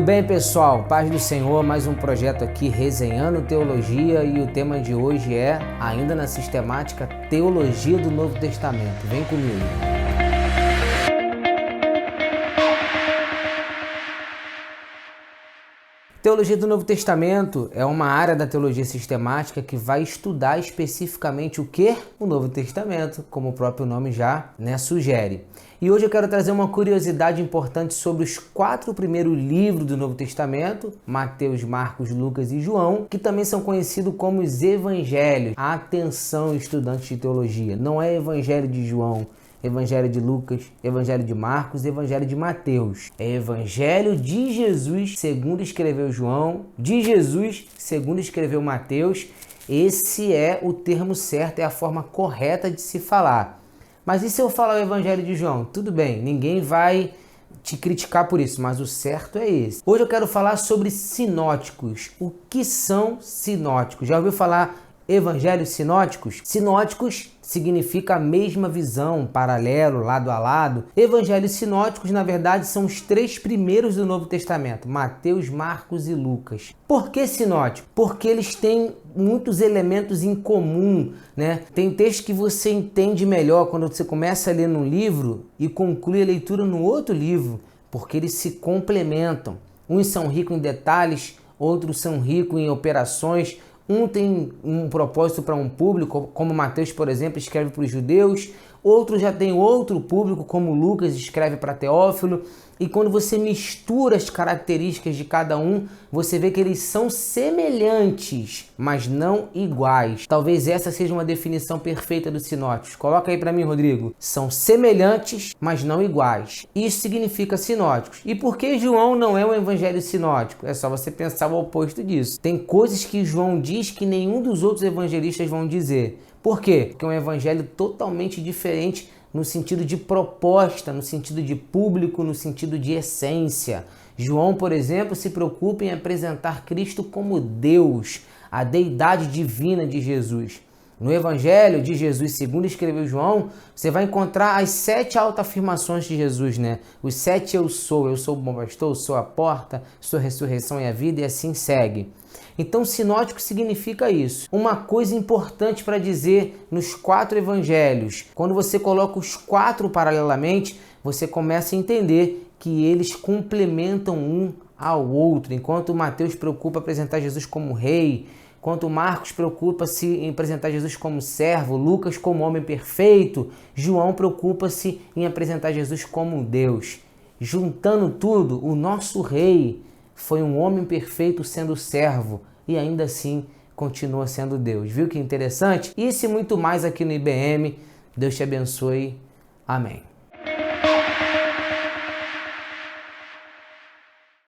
bem, pessoal? Paz do Senhor, mais um projeto aqui resenhando teologia e o tema de hoje é, ainda na sistemática, Teologia do Novo Testamento. Vem comigo. Teologia do Novo Testamento é uma área da teologia sistemática que vai estudar especificamente o que? O Novo Testamento, como o próprio nome já sugere. E hoje eu quero trazer uma curiosidade importante sobre os 4 primeiros livros do Novo Testamento, Mateus, Marcos, Lucas e João, que também são conhecidos como os Evangelhos. Atenção, estudantes de teologia, não é Evangelho de João, Evangelho de Lucas, Evangelho de Marcos e Evangelho de Mateus. É Evangelho de Jesus, segundo escreveu João, de Jesus, segundo escreveu Mateus. Esse é o termo certo, é a forma correta de se falar. Mas e se eu falar o Evangelho de João? Tudo bem, ninguém vai te criticar por isso, mas o certo é esse. Hoje eu quero falar sobre sinóticos. O que são sinóticos? Já ouviu falar evangelhos sinóticos? Sinóticos significa a mesma visão, paralelo, lado a lado. Evangelhos sinóticos, na verdade, são os 3 primeiros do Novo Testamento, Mateus, Marcos e Lucas. Por que sinótico? Porque eles têm muitos elementos em comum, né? Tem texto que você entende melhor quando você começa a ler num livro e conclui a leitura no outro livro, porque eles se complementam. Uns são ricos em detalhes, outros são ricos em operações. Um tem um propósito para um público, como Mateus, por exemplo, escreve para os judeus. Outro já tem outro público, como Lucas escreve para Teófilo. E quando você mistura as características de cada um, você vê que eles são semelhantes, mas não iguais. Talvez essa seja uma definição perfeita dos sinóticos. Coloca aí para mim, Rodrigo. São semelhantes, mas não iguais. Isso significa sinóticos. E por que João não é um evangelho sinótico? É só você pensar o oposto disso. Tem coisas que João diz que nenhum dos outros evangelistas vão dizer. Por quê? Porque é um evangelho totalmente diferente no sentido de proposta, no sentido de público, no sentido de essência. João, por exemplo, se preocupa em apresentar Cristo como Deus, a deidade divina de Jesus. No Evangelho de Jesus, segundo escreveu João, você vai encontrar as 7 autoafirmações de Jesus, né? Os 7 eu sou o bom pastor, eu sou a porta, sou a ressurreição e a vida, e assim segue. Então, sinótico significa isso. Uma coisa importante para dizer nos 4 evangelhos, quando você coloca os 4 paralelamente, você começa a entender que eles complementam um ao outro. Enquanto Mateus preocupa apresentar Jesus como rei, enquanto Marcos preocupa-se em apresentar Jesus como servo, Lucas como homem perfeito, João preocupa-se em apresentar Jesus como Deus. Juntando tudo, o nosso rei foi um homem perfeito sendo servo e ainda assim continua sendo Deus. Viu que interessante? Isso e muito mais aqui no IBM. Deus te abençoe. Amém.